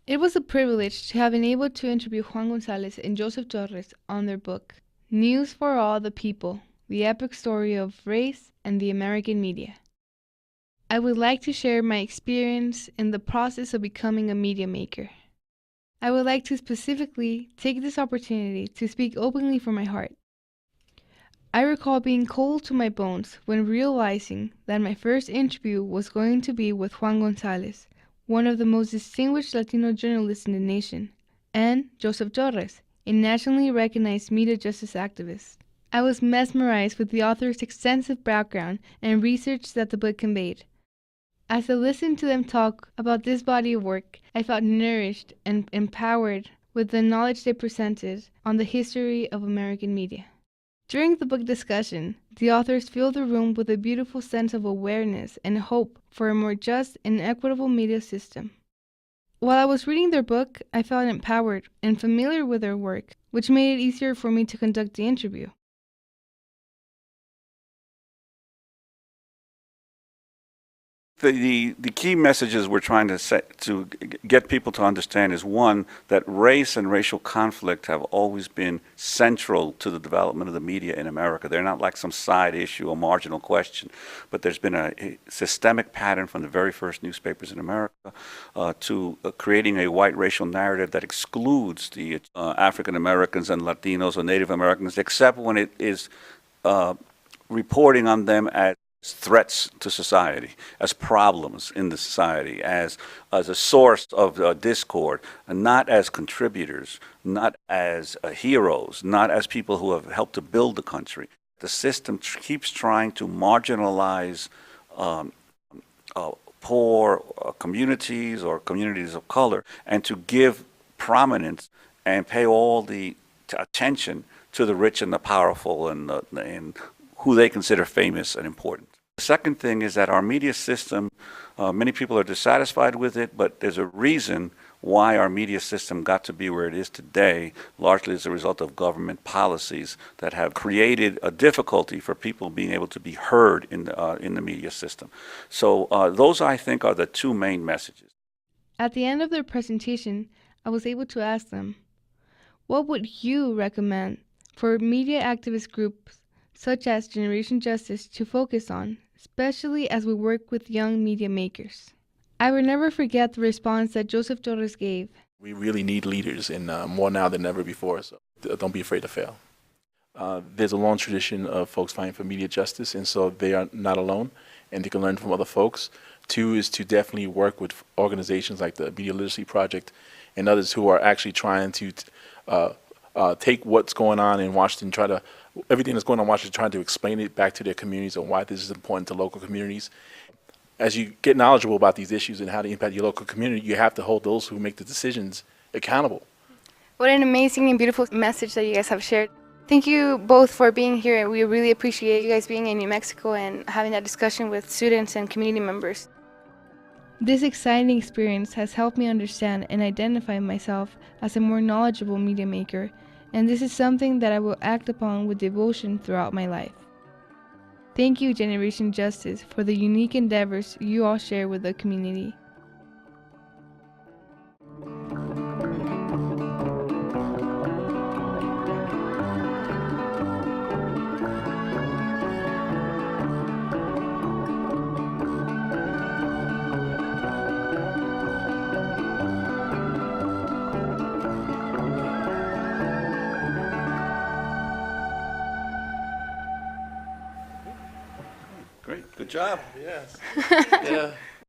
It was a privilege to have been able to interview Juan Gonzalez and Joseph Torres on their book, News for All the People, the epic story of race and the American media. I would like to share my experience in the process of becoming a media maker. I would like to specifically take this opportunity to speak openly from my heart. I recall being cold to my bones when realizing that my first interview was going to be with Juan Gonzalez, one of the most distinguished Latino journalists in the nation, and Joseph Torres, a nationally recognized media justice activist. I was mesmerized with the author's extensive background and research that the book conveyed. As I listened to them talk about this body of work, I felt nourished and empowered with the knowledge they presented on the history of American media. During the book discussion, the authors filled the room with a beautiful sense of awareness and hope for a more just and equitable media system. While I was reading their book, I felt empowered and familiar with their work, which made it easier for me to conduct the interview. The key messages we're trying to set to get people to understand is one, that race and racial conflict have always been central to the development of the media in America. They're not like some side issue or marginal question, but there's been a systemic pattern from the very first newspapers in America to creating a white racial narrative that excludes the African Americans and Latinos or Native Americans, except when it is reporting on them as threats to society, as problems in the society, as a source of discord, and not as contributors, not as heroes, not as people who have helped to build the country. The system keeps trying to marginalize poor communities or communities of color and to give prominence and pay all the attention to the rich and the powerful and who they consider famous and important. The second thing is that our media system, many people are dissatisfied with it, but there's a reason why our media system got to be where it is today, largely as a result of government policies that have created a difficulty for people being able to be heard in the media system. So those, I think, are the two main messages. At the end of their presentation, I was able to ask them, what would you recommend for media activist groups such as Generation Justice to focus on, especially as we work with young media makers? I will never forget the response that Joseph Torres gave. We really need leaders, and more now than ever before, so don't be afraid to fail. There's a long tradition of folks fighting for media justice, and so they are not alone, and they can learn from other folks. Two is to definitely work with organizations like the Media Literacy Project and others who are actually trying to take what's going on in Washington, everything that's going on in Washington, trying to explain it back to their communities and why this is important to local communities. As you get knowledgeable about these issues and how they impact your local community, you have to hold those who make the decisions accountable. What an amazing and beautiful message that you guys have shared. Thank you both for being here. We really appreciate you guys being in New Mexico and having that discussion with students and community members. This exciting experience has helped me understand and identify myself as a more knowledgeable media maker, and this is something that I will act upon with devotion throughout my life. Thank you, Generation Justice, for the unique endeavors you all share with the community. Great, good job. Yes. Yeah.